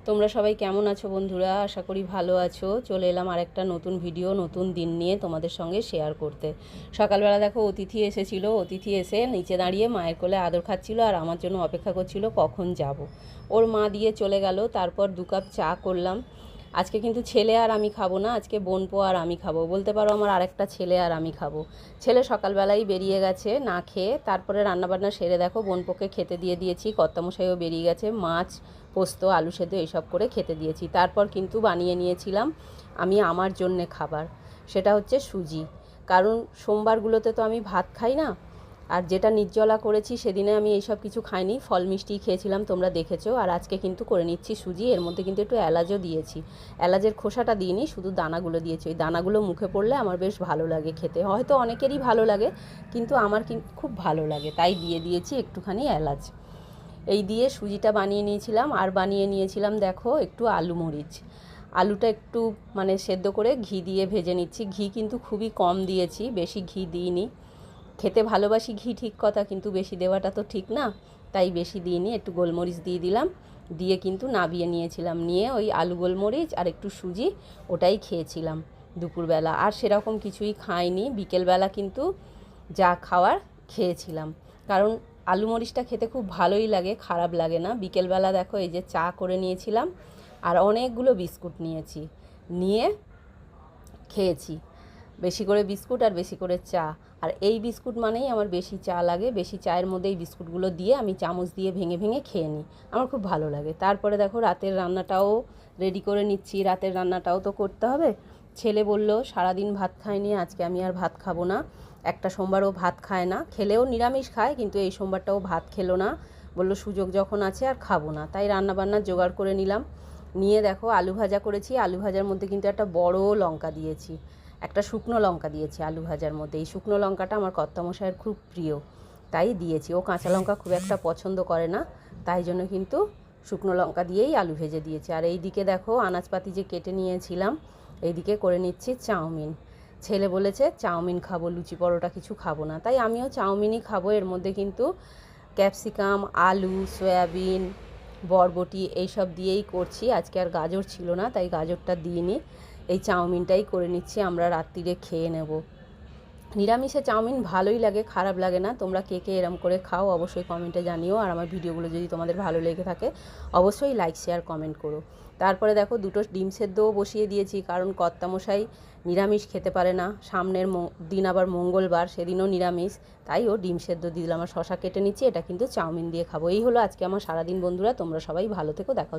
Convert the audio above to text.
তোমরা সবাই কেমন আছো বন্ধুরা? আশা করি ভালো আছো। চলে এলাম আরেকটা নতুন ভিডিও, নতুন দিন নিয়ে তোমাদের সঙ্গে শেয়ার করতে। সকালবেলা দেখো অতিথি এসেছিলো, অতিথি এসে নিচে দাঁড়িয়ে মায়ের কোলে আদর খাচ্ছিল আর আমার জন্য অপেক্ষা করছিল কখন যাব। ওর মা দিয়ে চলে গেল, তারপর 2 কাপ চা করলাম। আজকে কিন্তু ছেলে আর আমি খাবো না, আজকে বোনপো আর আমি খাবো, বলতে পারো আমার আরেকটা ছেলে আর আমি খাবো। ছেলে সকালবেলাই বেরিয়ে গেছে না খেয়ে, তারপরে রান্নাবান্না সেরে দেখো বোনপোকে খেতে দিয়ে দিয়েছি, কর্তামশাইও বেরিয়ে গেছে, মাছ পোস্ত আলু সেদ্ধ এইসব করে খেতে দিয়েছি। তারপর কিন্তু বানিয়ে নিয়েছিলাম আমি আমার জন্যে খাবার, সেটা হচ্ছে সুজি। কারণ সোমবারগুলোতে তো আমি ভাত খাই না, আর যেটা নির্জলা করেছি সেদিনে আমি এইসব কিছু খাইনি, ফল মিষ্টি খেয়েছিলাম, তোমরা দেখেছো। আর আজকে কিন্তু করে নিচ্ছি সুজি, এর মধ্যে কিন্তু একটু এলাচও দিয়েছি। এলাচের খোসাটা দিইনি, শুধু দানাগুলো দিয়েছি। ওই দানাগুলো মুখে পড়লে আমার বেশ ভালো লাগে খেতে, হয়তো অনেকেরই ভালো লাগে, কিন্তু আমার কিন্তু খুব ভালো লাগে, তাই দিয়ে দিয়েছি একটুখানি এলাচ। এই দিয়ে সুজিটা বানিয়ে নিয়েছিলাম। আর বানিয়ে নিয়েছিলাম দেখো একটু আলু মরিচ। আলুটা একটু মানে সেদ্ধ করে ঘি দিয়ে ভেজে নিচ্ছি। ঘি কিন্তু খুবই কম দিয়েছি, বেশি ঘি দিইনি। খেতে ভালোবাসি ঘি ঠিক কথা, কিন্তু বেশি দেওয়াটা তো ঠিক না, তাই বেশি দিইনি। একটু গোলমরিচ দিয়ে দিলাম, দিয়ে কিন্তু নাবিয়ে নিয়েছিলাম। নিয়ে ওই আলু গোলমরিচ আর একটু সুজি ওটাই খেয়েছিলাম দুপুরবেলা। আর সেরকম কিছুই খাইনি, বিকেলবেলা কিন্তু যা খাওয়ার খেয়েছিলাম। কারণ আলু মরিচটা খেতে খুব ভালোই লাগে, খারাপ লাগে না। বিকেলবেলা দেখো এই যে চা করে নিয়েছিলাম আর অনেকগুলো বিস্কুট নিয়েছি, নিয়ে খেয়েছি। বেশি করে বিস্কুট আর বেশি করে চা। আর এই বিস্কুট মানেই আমার বেশি চা লাগে, বেশি চায়ের মধ্যে এই বিস্কুটগুলো দিয়ে আমি চামচ দিয়ে ভেঙে ভেঙে খেয়ে নিই, আমার খুব ভালো লাগে। তারপরে দেখো রাতের রান্নাটাও রেডি করে নিচ্ছি, রাতের রান্নাটাও তো করতে হবে। ছেলে বলল সারাদিন ভাত খায়নি, আজকে আমি আর ভাত খাবো না। একটা সোমবারও ভাত খায় না, খেলেও নিরামিষ খায়, কিন্তু এই সোমবারটাও ভাত খেলো না, বললো সুযোগ যখন আছে আর খাবো না। তাই রান্নাবান্নার জোগাড় করে নিলাম। নিয়ে দেখো আলু ভাজা করেছি, আলু ভাজার মধ্যে কিন্তু একটা বড় লঙ্কা দিয়েছি, একটা শুকনো লঙ্কা দিয়েছি আলু ভাজার মধ্যে। এই শুকনো লঙ্কাটা আমার কর্তামশাইয়ের খুব প্রিয়, তাই দিয়েছি। ও কাঁচা লঙ্কা খুব একটা পছন্দ করে না, তাই জন্য কিন্তু শুকনো লঙ্কা দিয়েই আলু ভেজে দিয়েছি। আর এই দিকে দেখো আনাজপাতি যে কেটে নিয়েছিলাম, এইদিকে করে নিচ্ছি চাউমিন। ছেলে বলেছে চাউমিন খাবো, লুচি পরোটা কিছু খাবো না, তাই আমিও চাউমিনই খাবো। এর মধ্যে কিন্তু ক্যাপসিকাম, আলু, সয়াবিন, বরবটি এইসব দিয়েই করছি। আজকে আর গাজর ছিল না, তাই গাজরটা দিইনি। এই চাউমিনটাই করে নিচ্ছি, আমরা রাত্রিরে খেয়ে নেব। নিরামিষে চাউমিন ভালোই লাগে, খারাপ লাগে না। তোমরা কে কে এরম করে খাও অবশ্যই কমেন্টে জানিও। আর আমার ভিডিওগুলো যদি তোমাদের ভালো লেগে থাকে অবশ্যই লাইক শেয়ার কমেন্ট করো। তারপরে দেখো 2টো ডিম সেদ্ধও বসিয়ে দিয়েছি, কারণ কর্তামশাই নিরামিষ খেতে পারে না। সামনের দিন আবার মঙ্গলবার, সেদিনও নিরামিষ, তাই ও ডিম সেদ্ধ দিয়ে দিলাম। আমার শশা কেটে নিচ্ছি, এটা কিন্তু চাউমিন দিয়ে খাবো। এই হলো আজকে আমার সারাদিন বন্ধুরা, তোমরা সবাই ভালো থেকো, দেখা